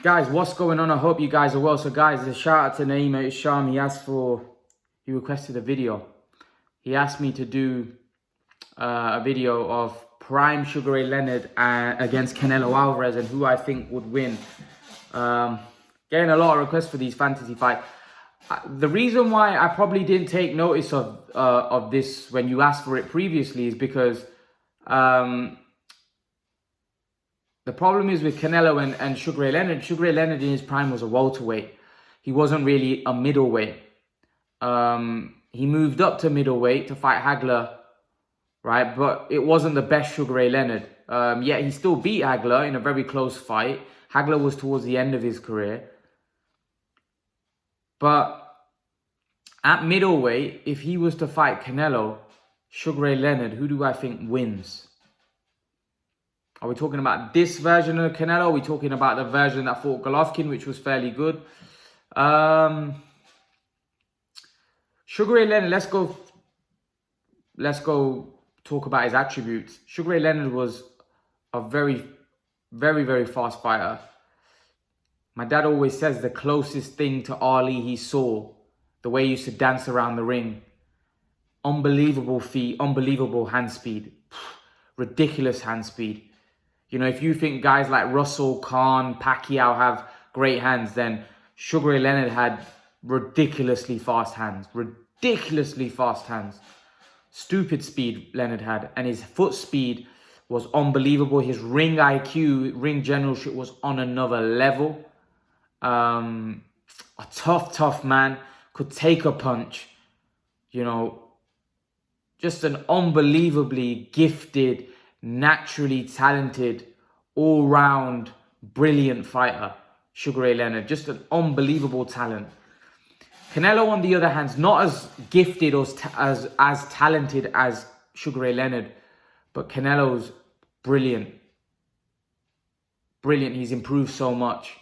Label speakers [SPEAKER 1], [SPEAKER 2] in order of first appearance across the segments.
[SPEAKER 1] Guys, what's going on? I hope you guys are well. So guys, a shout out to Naima Isham. He requested a video. He asked me to do a video of prime Sugar Ray Leonard against Canelo Alvarez and who I think would win. Getting a lot of requests for these fantasy fights. The reason why I probably didn't take notice of this when you asked for it previously is because the problem is with Canelo and Sugar Ray Leonard. Sugar Ray Leonard in his prime was a welterweight. He wasn't really a middleweight. He moved up to middleweight to fight Hagler, right? But it wasn't the best Sugar Ray Leonard. Yet he still beat Hagler in a very close fight. Hagler was towards the end of his career. But at middleweight, if he was to fight Canelo, Sugar Ray Leonard, who do I think wins? Are we talking about this version of Canelo? Are we talking about the version that fought Golovkin, which was fairly good? Sugar Ray Leonard, let's go talk about his attributes. Sugar Ray Leonard was a very, very fast fighter. My dad always says the closest thing to Ali he saw, the way he used to dance around the ring. Unbelievable feet, unbelievable hand speed. Ridiculous hand speed. You know, if you think guys like Russell, Khan, Pacquiao have great hands, then Sugar Ray Leonard had ridiculously fast hands. Ridiculously fast hands. Stupid speed Leonard had. And his foot speed was unbelievable. His ring IQ, ring generalship was on another level. A tough man. Could take a punch. You know, just an unbelievably gifted, naturally talented, all-round, brilliant fighter, Sugar Ray Leonard. Just an unbelievable talent. Canelo, on the other hand, is not as gifted or as talented as Sugar Ray Leonard, but Canelo's brilliant. Brilliant. He's improved so much.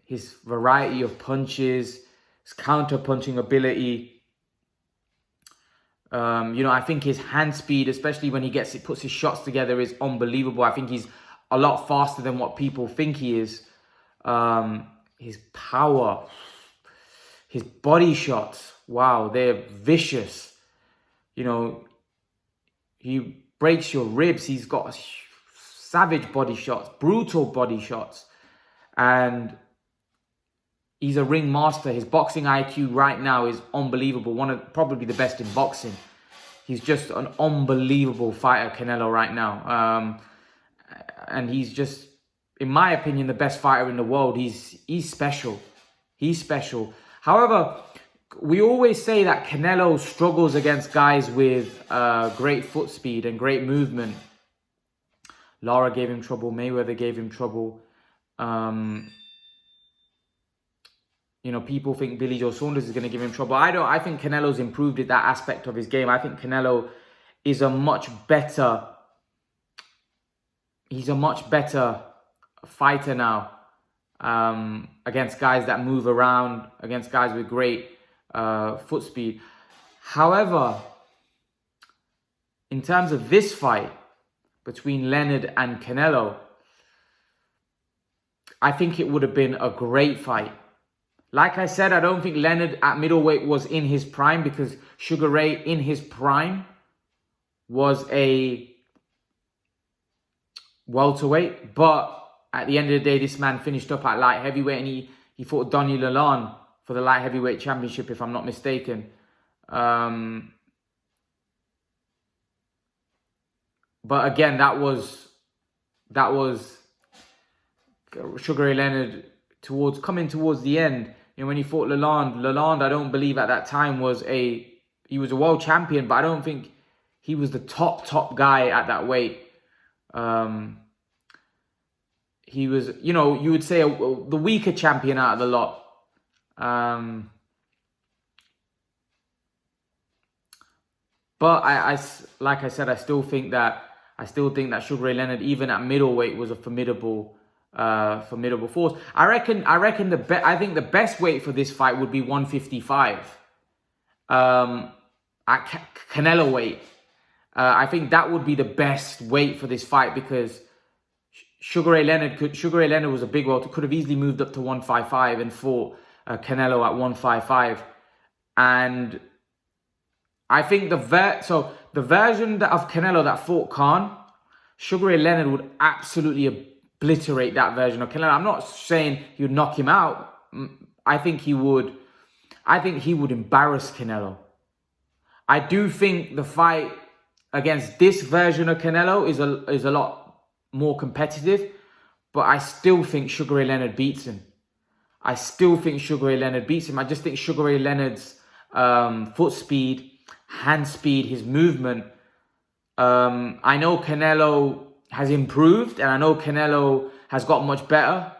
[SPEAKER 1] His variety of punches, his counter-punching ability. You know, I think his hand speed, especially when he puts his shots together, is unbelievable. I think he's a lot faster than what people think he is. His power, his body shots, wow, they're vicious. You know, he breaks your ribs. He's got savage body shots, brutal body shots. And he's a ring master. His boxing IQ right now is unbelievable. Probably the best in boxing. He's just an unbelievable fighter, Canelo, right now. And he's just, in my opinion, the best fighter in the world. He's special. He's special. However, we always say that Canelo struggles against guys with great foot speed and great movement. Lara gave him trouble. Mayweather gave him trouble. You know, people think Billy Joe Saunders is going to give him trouble. I think Canelo's improved at that aspect of his game. I think Canelo is a much better... He's a much better fighter now. Against guys that move around. Against guys with great foot speed. However, in terms of this fight between Leonard and Canelo, I think it would have been a great fight. Like I said, I don't think Leonard at middleweight was in his prime, because Sugar Ray in his prime was a welterweight. But at the end of the day, this man finished up at light heavyweight, and he fought Donnie Lalonde for the light heavyweight championship, if I'm not mistaken. But again, that was Sugar Ray Leonard coming towards the end. You know, when he fought Lalonde, I don't believe at that time he was a world champion, but I don't think he was the top guy at that weight. He was, you know, you would say the weaker champion out of the lot. But like I said, I still think that Sugar Ray Leonard, even at middleweight, was a formidable force. I think the best weight for this fight would be 155. At Canelo weight. I think that would be the best weight for this fight, because Sugar Ray Leonard was a big welter, could have easily moved up to 155 and fought Canelo at 155. And I think the version of Canelo that fought Khan, Sugar Ray Leonard would absolutely obliterate that version of Canelo. I'm not saying he would knock him out. I think he would embarrass Canelo. I do think the fight against this version of Canelo is a lot more competitive, but I still think Sugar Ray Leonard beats him. I just think Sugar Ray Leonard's foot speed, hand speed, his movement. I know Canelo has improved, and I know Canelo has got much better.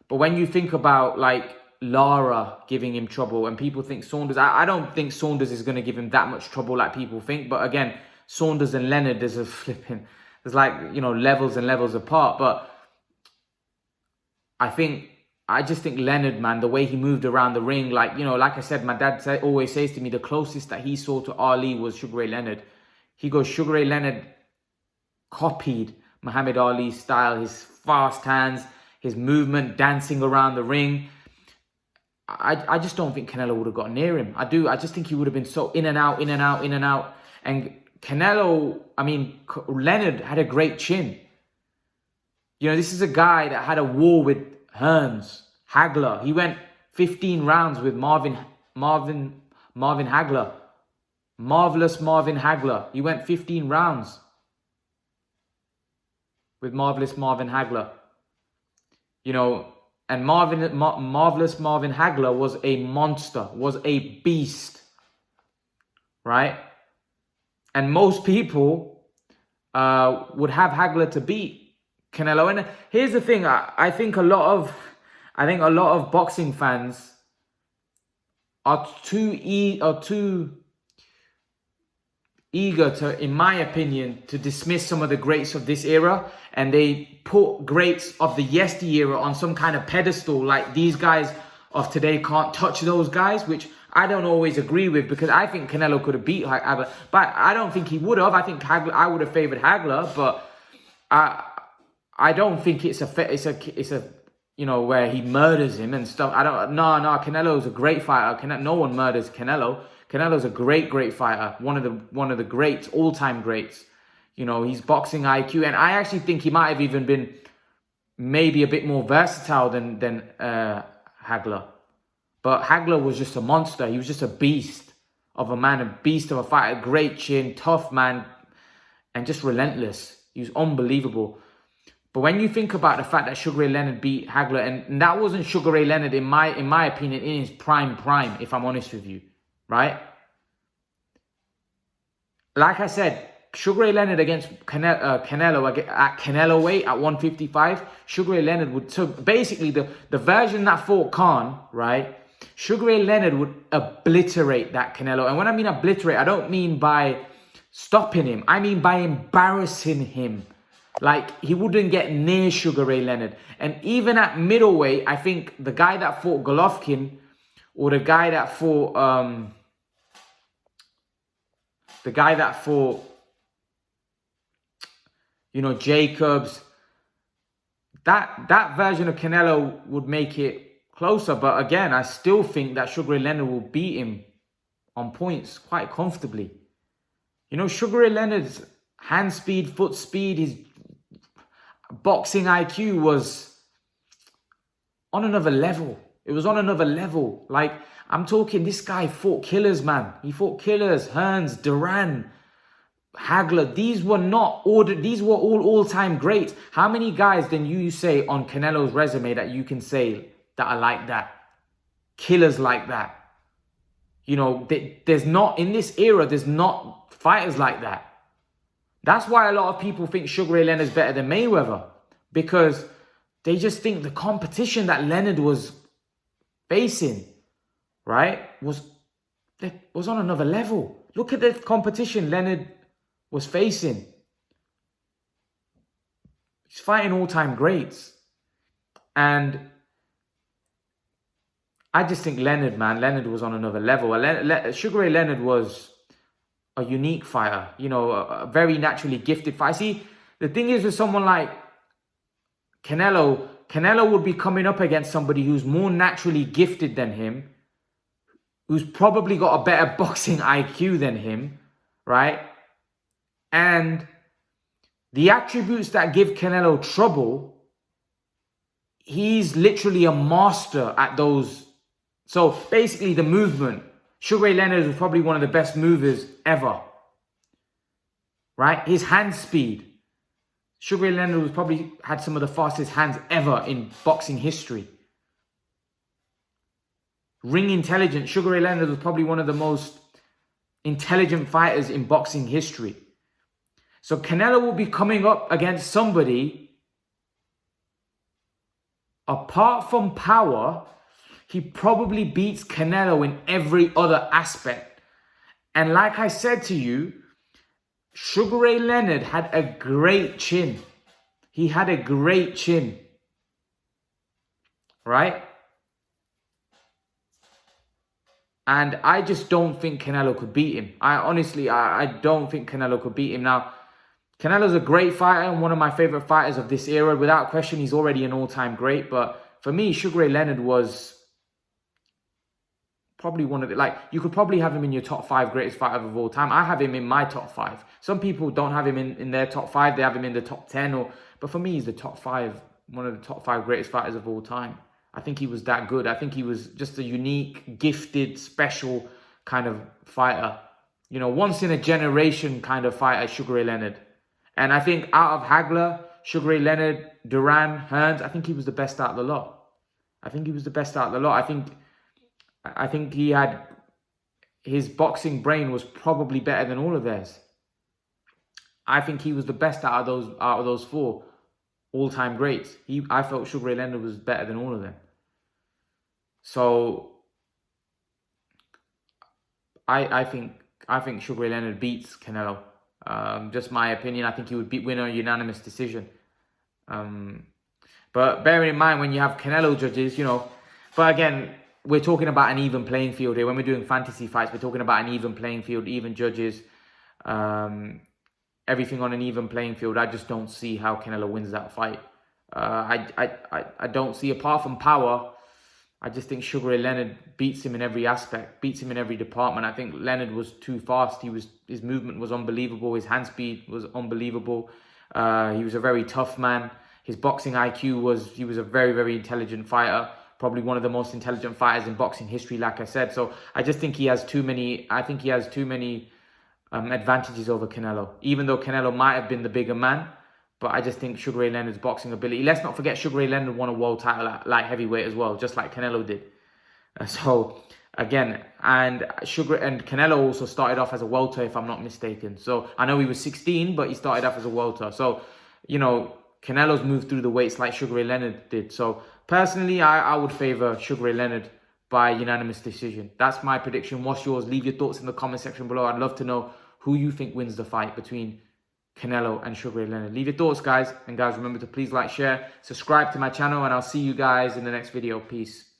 [SPEAKER 1] But when you think about like Lara giving him trouble, and people think Saunders, I don't think Saunders is going to give him that much trouble like people think. But again, Saunders and Leonard, there's like, you know, levels and levels apart. But I just think Leonard, man, the way he moved around the ring, like, you know, like I said, my dad always says to me, the closest that he saw to Ali was Sugar Ray Leonard. He goes, Sugar Ray Leonard copied Muhammad Ali's style, his fast hands, his movement, dancing around the ring. I just don't think Canelo would have got near him. I just think he would have been so in and out. And Canelo, Leonard had a great chin. You know, this is a guy that had a war with Hearns, Hagler. He went 15 rounds with Marvin Hagler. Marvelous Marvin Hagler. He went 15 rounds with Marvelous Marvin Hagler. You know, and Marvelous Marvin Hagler was a monster, was a beast, right? And most people would have Hagler to beat Canelo. And here's the thing: I think a lot of boxing fans are too eager to, in my opinion, to dismiss some of the greats of this era, and they put greats of the yesteryear on some kind of pedestal, like these guys of today can't touch those guys, which I don't always agree with, because I think Canelo could have beat Hagler, but I don't think he would have. I think I would have favored Hagler, but I don't think it's a you know, where he murders him and stuff. No, Canelo's a great fighter. No one murders Canelo. Canelo's a great fighter. One of the greats, all-time greats. You know, he's boxing IQ, and I actually think he might have even been maybe a bit more versatile than Hagler. But Hagler was just a monster. He was just a beast of a man, a beast of a fighter, great chin, tough man, and just relentless. He was unbelievable. But when you think about the fact that Sugar Ray Leonard beat Hagler, and that wasn't Sugar Ray Leonard, in my opinion, in his prime, if I'm honest with you, right? Like I said, Sugar Ray Leonard against Canelo at Canelo weight at 155, Sugar Ray Leonard would, so basically the version that fought Khan, right? Sugar Ray Leonard would obliterate that Canelo. And when I mean obliterate, I don't mean by stopping him. I mean by embarrassing him. Like, he wouldn't get near Sugar Ray Leonard. And even at middleweight, I think the guy that fought Golovkin, or the guy that fought you know, Jacobs, that version of Canelo would make it closer. But again, I still think that Sugar Ray Leonard will beat him on points quite comfortably. You know, Sugar Ray Leonard's hand speed, foot speed, his boxing IQ was on another level. It was on another level. Like, I'm talking, this guy fought killers, man. He fought killers. Hearns, Duran, Hagler. These were all-time greats. How many guys then you say on Canelo's resume that you can say that are like that? Killers like that. You know, there's not, in this era, there's not fighters like that. That's why a lot of people think Sugar Ray Leonard's better than Mayweather, because they just think the competition that Leonard was facing, right, was on another level. Look at the competition Leonard was facing. He's fighting all-time greats. And I just think Leonard was on another level. Sugar Ray Leonard was a unique fighter, you know, a very naturally gifted fighter. See, the thing is with someone like Canelo would be coming up against somebody who's more naturally gifted than him, who's probably got a better boxing IQ than him, right? And the attributes that give Canelo trouble, he's literally a master at those. So basically the movement, Sugar Ray Leonard was probably one of the best movers ever, right? His hand speed. Sugar Ray Leonard was probably had some of the fastest hands ever in boxing history. Ring intelligence. Sugar Ray Leonard was probably one of the most intelligent fighters in boxing history. So Canelo will be coming up against somebody, apart from power, he probably beats Canelo in every other aspect. And like I said to you, Sugar Ray Leonard had a great chin. He had a great chin. Right? And I just don't think Canelo could beat him. I don't think Canelo could beat him. Now, Canelo's a great fighter and one of my favorite fighters of this era. Without question, he's already an all-time great. But for me, Sugar Ray Leonard was probably one of the, like, you could probably have him in your top 5 greatest fighters of all time. I have him in my top 5. Some people don't have him in their top 5. They have him in the top 10. But for me, he's the top 5, one of the top 5 greatest fighters of all time. I think he was that good. I think he was just a unique, gifted, special kind of fighter. You know, once in a generation kind of fighter, Sugar Ray Leonard. And I think out of Hagler, Sugar Ray Leonard, Duran, Hearns, I think he was the best out of the lot. I think he was the best out of the lot. I think he had, his boxing brain was probably better than all of theirs. I think he was the best out of those 4 all-time greats. I felt Sugar Ray Leonard was better than all of them. So I think Sugar Ray Leonard beats Canelo. Just my opinion. I think he would win a unanimous decision. But bearing in mind when you have Canelo judges, you know, but again, we're talking about an even playing field here. When we're doing fantasy fights, we're talking about an even playing field, even judges, everything on an even playing field. I just don't see how Canelo wins that fight. I don't see, apart from power, I just think Sugar Ray Leonard beats him in every aspect, beats him in every department. I think Leonard was too fast. His movement was unbelievable. His hand speed was unbelievable. He was a very tough man. His boxing IQ he was a very, very intelligent fighter. Probably one of the most intelligent fighters in boxing history, like I said. So I just think he has too many advantages over Canelo. Even though Canelo might have been the bigger man, but I just think Sugar Ray Leonard's boxing ability. Let's not forget Sugar Ray Leonard won a world title at light heavyweight as well, just like Canelo did. So again, and Canelo also started off as a welter, if I'm not mistaken. So I know he was 16, but he started off as a welter. So, you know, Canelo's moved through the weights like Sugar Ray Leonard did. So personally, I would favor Sugar Ray Leonard by unanimous decision. That's my prediction. What's yours? Leave your thoughts in the comment section below. I'd love to know who you think wins the fight between Canelo and Sugar Ray Leonard. Leave your thoughts, guys. And guys, remember to please like, share, subscribe to my channel, and I'll see you guys in the next video. Peace.